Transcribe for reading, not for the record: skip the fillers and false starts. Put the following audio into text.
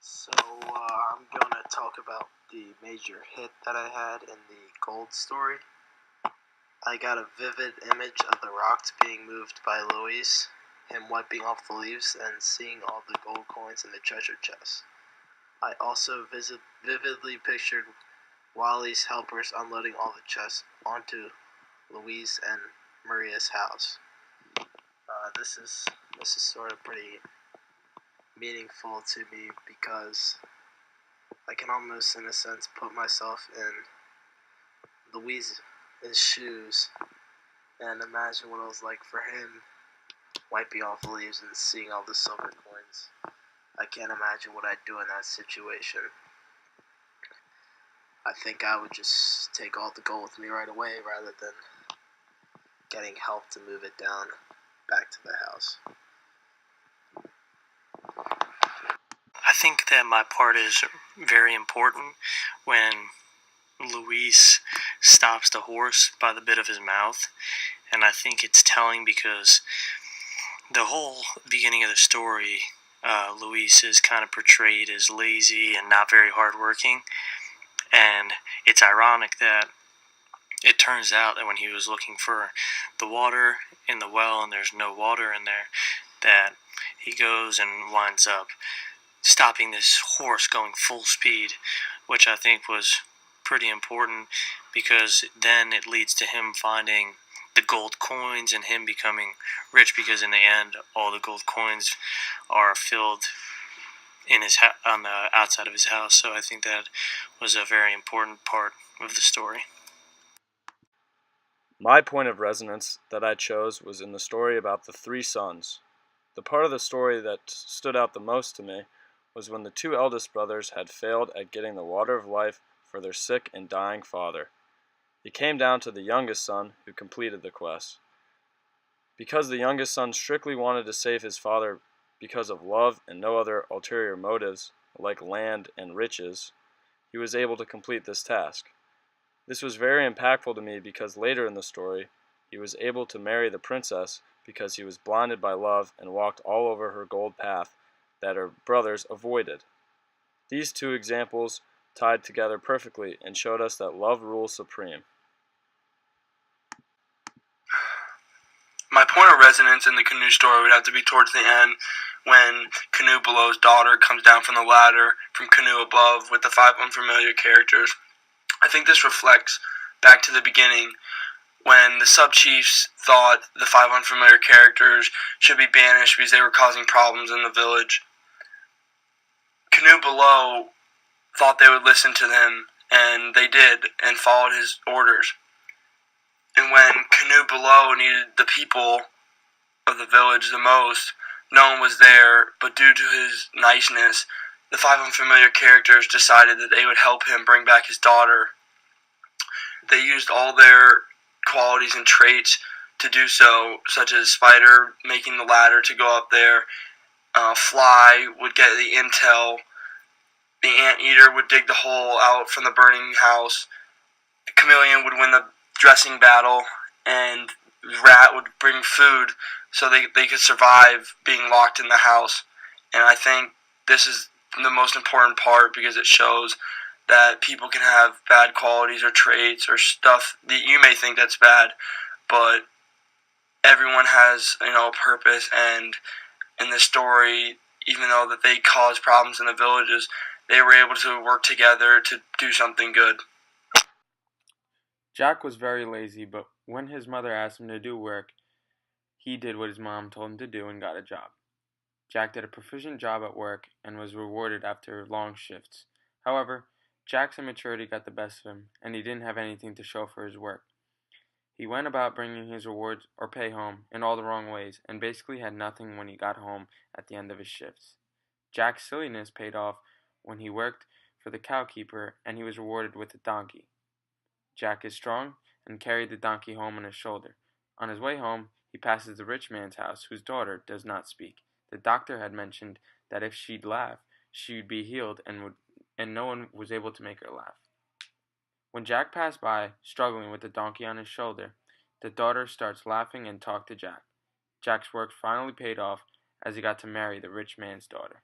I'm going to talk about the major hit that I had in the gold story. I got a vivid image of the rocks being moved by Luis, him wiping off the leaves, and seeing all the gold coins in the treasure chest. I also vividly pictured Wally's helpers unloading all the chests onto Louise and Maria's house. This is sort of pretty meaningful to me because I can almost, in a sense, put myself in Louise's shoes and imagine what it was like for him wiping off the leaves and seeing all the silver coins. I can't imagine what I'd do in that situation. I think I would just take all the gold with me right away rather than getting help to move it down back to the house. I think that my part is very important when Luis stops the horse by the bit of his mouth, and I think it's telling because the whole beginning of the story, Luis is kind of portrayed as lazy and not very hardworking, and it's ironic that it turns out that when he was looking for the water in the well and there's no water in there, that he goes and winds up stopping this horse going full speed, which I think was pretty important because then it leads to him finding the gold coins and him becoming rich, because in the end all the gold coins are filled in his on the outside of his house. So I think that was a very important part of the story. My point of resonance that I chose was in the story about the three sons. The part of the story that stood out the most to me was when the two eldest brothers had failed at getting the water of life for their sick and dying father. It came down to the youngest son who completed the quest. Because the youngest son strictly wanted to save his father because of love and no other ulterior motives, like land and riches, he was able to complete this task. This was very impactful to me because later in the story, he was able to marry the princess because he was blinded by love and walked all over her gold path that her brothers avoided. These two examples tied together perfectly and showed us that love rules supreme. My point of resonance in the canoe story would have to be towards the end when Canoe Below's daughter comes down from the ladder from Canoe Above with the 5 unfamiliar characters. I think this reflects back to the beginning when the sub-chiefs thought the 5 unfamiliar characters should be banished because they were causing problems in the village. Canoe Below thought they would listen to them, and they did, and followed his orders. And when Canoe Below needed the people of the village the most, no one was there, but due to his niceness, the 5 unfamiliar characters decided that they would help him bring back his daughter. They used all their qualities and traits to do so, such as Spider making the ladder to go up there, Fly would get the intel, the Anteater would dig the hole out from the burning house, the Chameleon would win the dressing battle, and Rat would bring food so they could survive being locked in the house. And I think this is the most important part because it shows that people can have bad qualities or traits or stuff that you may think that's bad, but everyone has, a purpose. And in this story, even though that they caused problems in the villages, they were able to work together to do something good. Jack was very lazy, but when his mother asked him to do work, he did what his mom told him to do and got a job. Jack did a proficient job at work and was rewarded after long shifts. However, Jack's immaturity got the best of him, and he didn't have anything to show for his work. He went about bringing his rewards or pay home in all the wrong ways, and basically had nothing when he got home at the end of his shifts. Jack's silliness paid off when he worked for the cowkeeper, and he was rewarded with a donkey. Jack is strong and carried the donkey home on his shoulder. On his way home, he passes the rich man's house, whose daughter does not speak. The doctor had mentioned that if she'd laugh, she would be healed, and no one was able to make her laugh. When Jack passed by, struggling with the donkey on his shoulder, the daughter starts laughing and talked to Jack. Jack's work finally paid off as he got to marry the rich man's daughter.